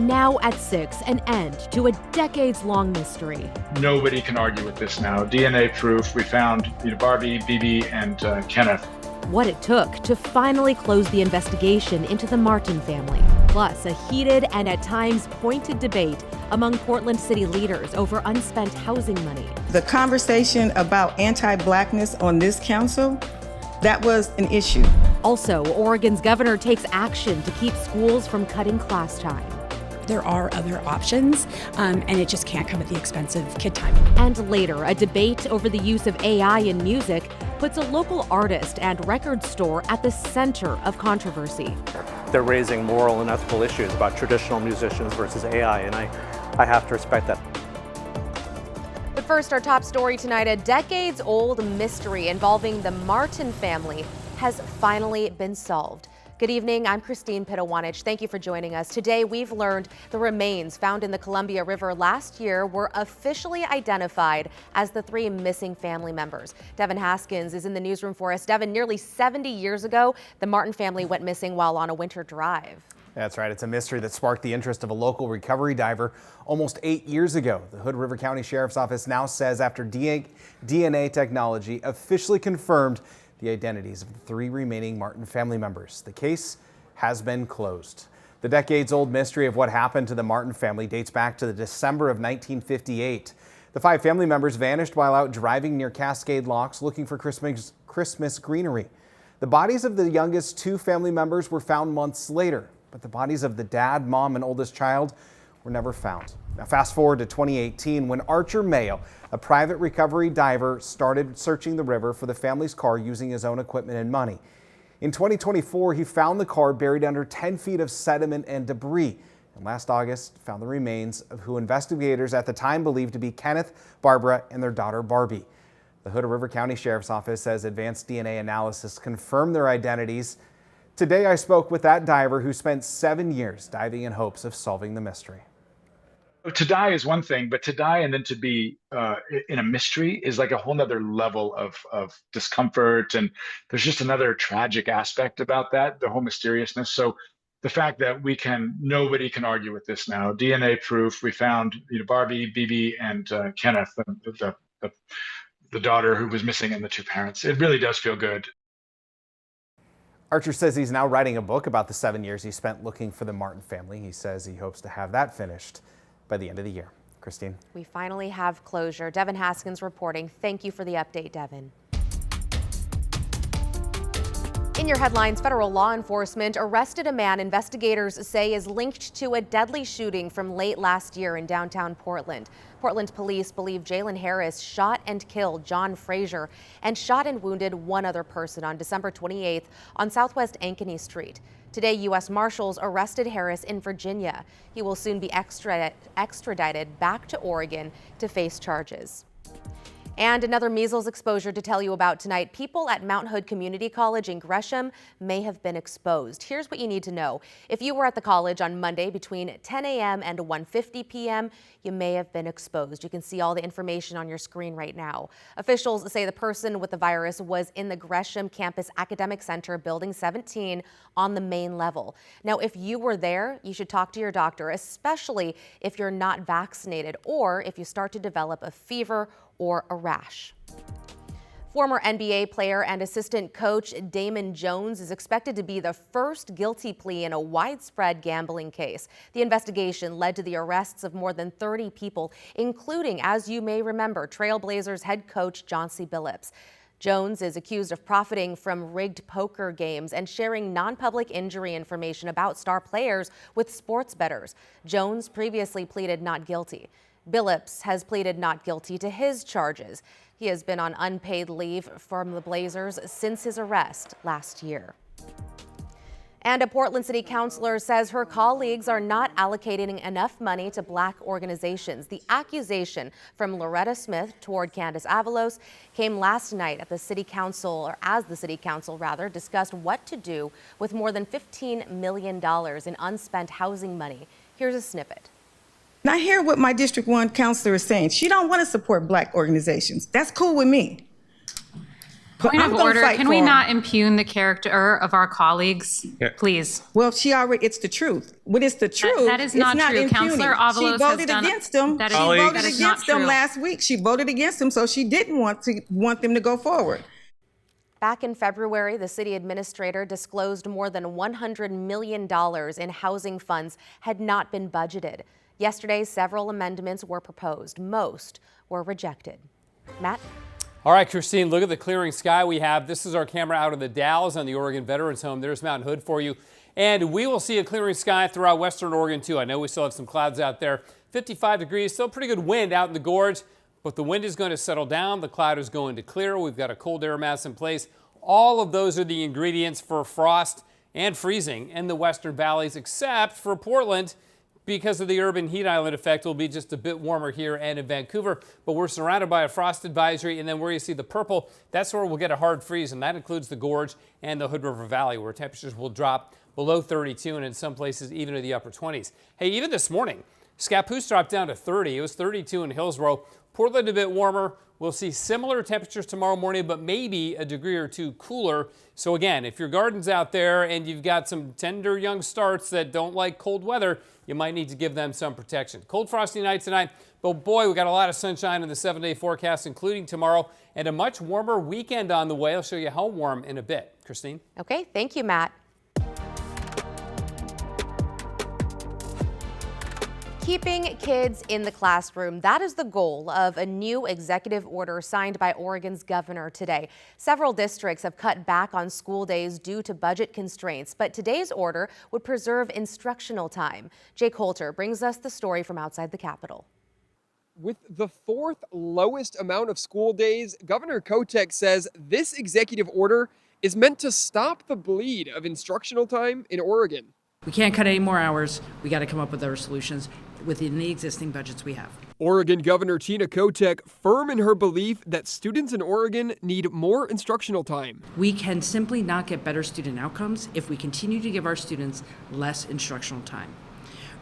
Now at 6, an end to a decades-long mystery. Nobody can argue with this now. DNA proof. We found Barbie, Bibi, and Kenneth. What it took to finally close the investigation into the Martin family. Plus, a heated and at times pointed debate among Portland city leaders over unspent housing money. The conversation about anti-Blackness on this council, that was an issue. Also, Oregon's governor takes action to keep schools from cutting class time. There are other options, and it just can't come at the expense of kid time. And later, a debate over the use of AI in music puts a local artist and record store at the center of controversy. They're raising moral and ethical issues about traditional musicians versus AI, and I have to respect that. But first, our top story tonight, a decades-old mystery involving the Martin family has finally been solved. Good evening, I'm Christine Pitawanich. Thank you for joining us. Today, we've learned the remains found in the Columbia River last year were officially identified as the 3 missing family members. Devin Haskins is in the newsroom for us. Devin, nearly 70 years ago, the Martin family went missing while on a winter drive. That's right. It's a mystery that sparked the interest of a local recovery diver almost 8 years ago. The Hood River County Sheriff's Office now says after DNA technology officially confirmed the identities of the 3 remaining Martin family members. The case has been closed. The decades-old mystery of what happened to the Martin family dates back to the December of 1958. The 5 family members vanished while out driving near Cascade Locks looking for Christmas greenery. The bodies of the youngest 2 family members were found months later, but the bodies of the dad, mom, and oldest child were never found. Now fast forward to 2018 when Archer Mayo, a private recovery diver, started searching the river for the family's car using his own equipment and money. In 2024, he found the car buried under 10 feet of sediment and debris. And last August, found the remains of who investigators at the time believed to be Kenneth, Barbara, and their daughter Barbie. The Hood River County Sheriff's Office says advanced DNA analysis confirmed their identities. Today, I spoke with that diver who spent 7 years diving in hopes of solving the mystery. To die is one thing, but to die and then to be in a mystery is like a whole nother level of discomfort. And there's just another tragic aspect about that, the whole mysteriousness. So the fact that nobody can argue with this now. DNA proof. We found Barbie, Bibi, and Kenneth, the daughter who was missing, and the 2 parents. It really does feel good. Archer says he's now writing a book about the 7 years he spent looking for the Martin family. He says he hopes to have that finished by the end of the year. Christine. We finally have closure. Devin Haskins reporting. Thank you for the update, Devin. In your headlines, federal law enforcement arrested a man investigators say is linked to a deadly shooting from late last year in downtown Portland. Portland police believe Jalen Harris shot and killed John Frazier and shot and wounded 1 other person on December 28th on Southwest Ankeny Street. Today, U.S. Marshals arrested Harris in Virginia. He will soon be extradited back to Oregon to face charges. And another measles exposure to tell you about tonight. People at Mount Hood Community College in Gresham may have been exposed. Here's what you need to know. If you were at the college on Monday between 10 a.m. and 1:50 p.m., you may have been exposed. You can see all the information on your screen right now. Officials say the person with the virus was in the Gresham Campus Academic Center, Building 17, on the main level. Now, if you were there, you should talk to your doctor, especially if you're not vaccinated or if you start to develop a fever or a rash. Former NBA player and assistant coach Damon Jones is expected to be the first guilty plea in a widespread gambling case. The investigation led to the arrests of more than 30 people, including, as you may remember, Trailblazers head coach Chauncey Billups. Jones is accused of profiting from rigged poker games and sharing non-public injury information about star players with sports bettors. Jones previously pleaded not guilty. Billups has pleaded not guilty to his charges. He has been on unpaid leave from the Blazers since his arrest last year. And a Portland City councilor says her colleagues are not allocating enough money to Black organizations. The accusation from Loretta Smith toward Candace Avalos came last night at the City Council, or as the City Council rather, discussed what to do with more than $15 million in unspent housing money. Here's a snippet. And I hear what my District 1 counselor is saying. She don't want to support Black organizations. That's cool with me. Point I'm of gonna order, fight can for we her. not impugn the character of our colleagues, please? Well, it's the truth. When it's the truth, that is not it's not true. impugning. Counselor Avalos she has voted done- against them. that She is- voted that is not against them true. last week. She voted against them, so she didn't want them to go forward. Back in February, the city administrator disclosed more than $100 million in housing funds had not been budgeted. Yesterday, several amendments were proposed. Most were rejected. Matt? All right, Christine, look at the clearing sky we have. This is our camera out of the Dalles on the Oregon Veterans Home. There's Mount Hood for you. And we will see a clearing sky throughout western Oregon, too. I know we still have some clouds out there. 55 degrees, still pretty good wind out in the gorge, but the wind is going to settle down. The cloud is going to clear. We've got a cold air mass in place. All of those are the ingredients for frost and freezing in the western valleys, except for Portland. Because of the urban heat island effect, it'll be just a bit warmer here and in Vancouver, but we're surrounded by a frost advisory, and then where you see the purple, that's where we'll get a hard freeze, and that includes the gorge and the Hood River Valley, where temperatures will drop below 32 and in some places even to the upper 20s. Hey, even this morning, Scappoose dropped down to 30. It was 32 in Hillsborough. Portland a bit warmer. We'll see similar temperatures tomorrow morning, but maybe a degree or two cooler. So again, if your garden's out there and you've got some tender young starts that don't like cold weather, you might need to give them some protection. Cold, frosty night tonight, but boy, we got a lot of sunshine in the 7-day forecast, including tomorrow, and a much warmer weekend on the way. I'll show you how warm in a bit. Christine? Okay, thank you, Matt. Keeping kids in the classroom, that is the goal of a new executive order signed by Oregon's governor today. Several districts have cut back on school days due to budget constraints, but today's order would preserve instructional time. Jake Holter brings us the story from outside the Capitol. With the fourth lowest amount of school days, Governor Kotek says this executive order is meant to stop the bleed of instructional time in Oregon. We can't cut any more hours. We got to come up with other solutions within the existing budgets we have. Oregon Governor Tina Kotek firm in her belief that students in Oregon need more instructional time. We can simply not get better student outcomes if we continue to give our students less instructional time.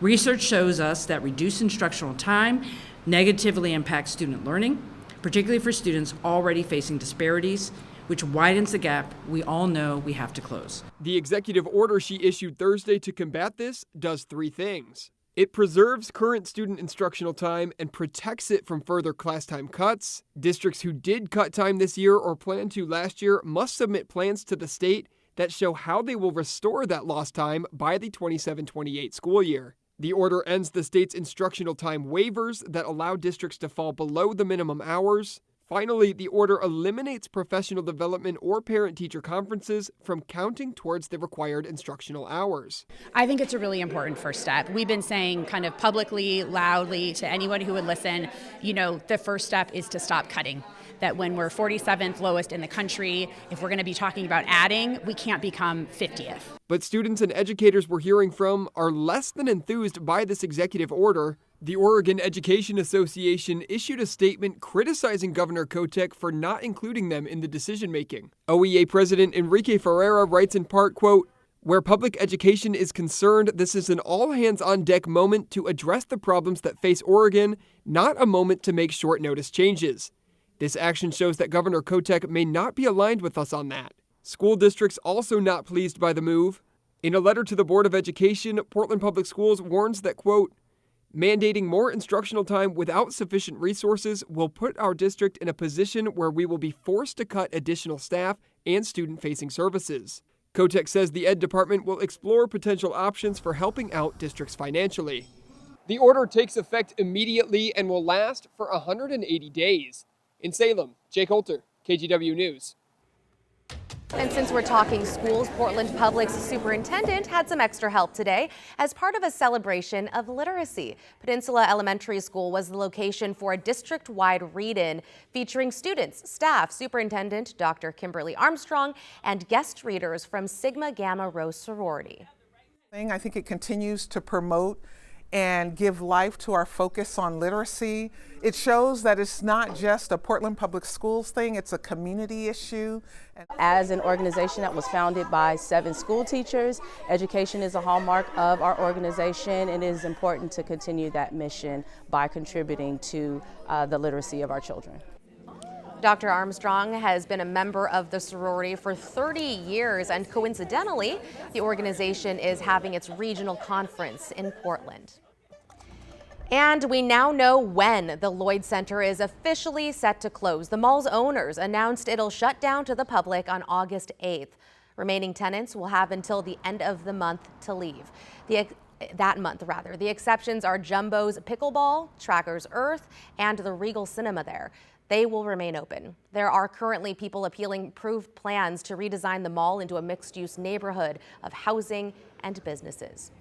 Research shows us that reduced instructional time negatively impacts student learning, particularly for students already facing disparities, which widens the gap we all know we have to close. The executive order she issued Thursday to combat this does three things. It preserves current student instructional time and protects it from further class time cuts. Districts who did cut time this year or plan to last year must submit plans to the state that show how they will restore that lost time by the 27-28 school year. The order ends the state's instructional time waivers that allow districts to fall below the minimum hours. Finally, the order eliminates professional development or parent-teacher conferences from counting towards the required instructional hours. I think it's a really important first step. We've been saying kind of publicly, loudly to anyone who would listen, the first step is to stop cutting. That when we're 47th lowest in the country, if we're going to be talking about adding, we can't become 50th. But students and educators we're hearing from are less than enthused by this executive order. The Oregon Education Association issued a statement criticizing Governor Kotek for not including them in the decision-making. OEA President Enrique Ferreira writes in part, quote, "Where public education is concerned, this is an all-hands-on-deck moment to address the problems that face Oregon, not a moment to make short-notice changes. This action shows that Governor Kotek may not be aligned with us on that." School districts also not pleased by the move. In a letter to the Board of Education, Portland Public Schools warns that, quote, "Mandating more instructional time without sufficient resources will put our district in a position where we will be forced to cut additional staff and student-facing services." Kotek says the Ed Department will explore potential options for helping out districts financially. The order takes effect immediately and will last for 180 days. In Salem, Jake Holter, KGW News. And since we're talking schools, Portland Public's superintendent had some extra help today as part of a celebration of literacy. Peninsula Elementary School was the location for a district-wide read-in featuring students, staff, Superintendent Dr. Kimberly Armstrong, and guest readers from Sigma Gamma Rho sorority. I think it continues to promote and give life to our focus on literacy. It shows that it's not just a Portland Public Schools thing, it's a community issue. As an organization that was founded by 7 school teachers, education is a hallmark of our organization, and it is important to continue that mission by contributing to the literacy of our children. Dr. Armstrong has been a member of the sorority for 30 years, and coincidentally, the organization is having its regional conference in Portland. And we now know when the Lloyd Center is officially set to close. The mall's owners announced it'll shut down to the public on August 8th. Remaining tenants will have until the end of the month to leave. That month. The exceptions are Jumbo's Pickleball, Tracker's Earth, and the Regal Cinema there. They will remain open. There are currently people appealing approved plans to redesign the mall into a mixed-use neighborhood of housing and businesses.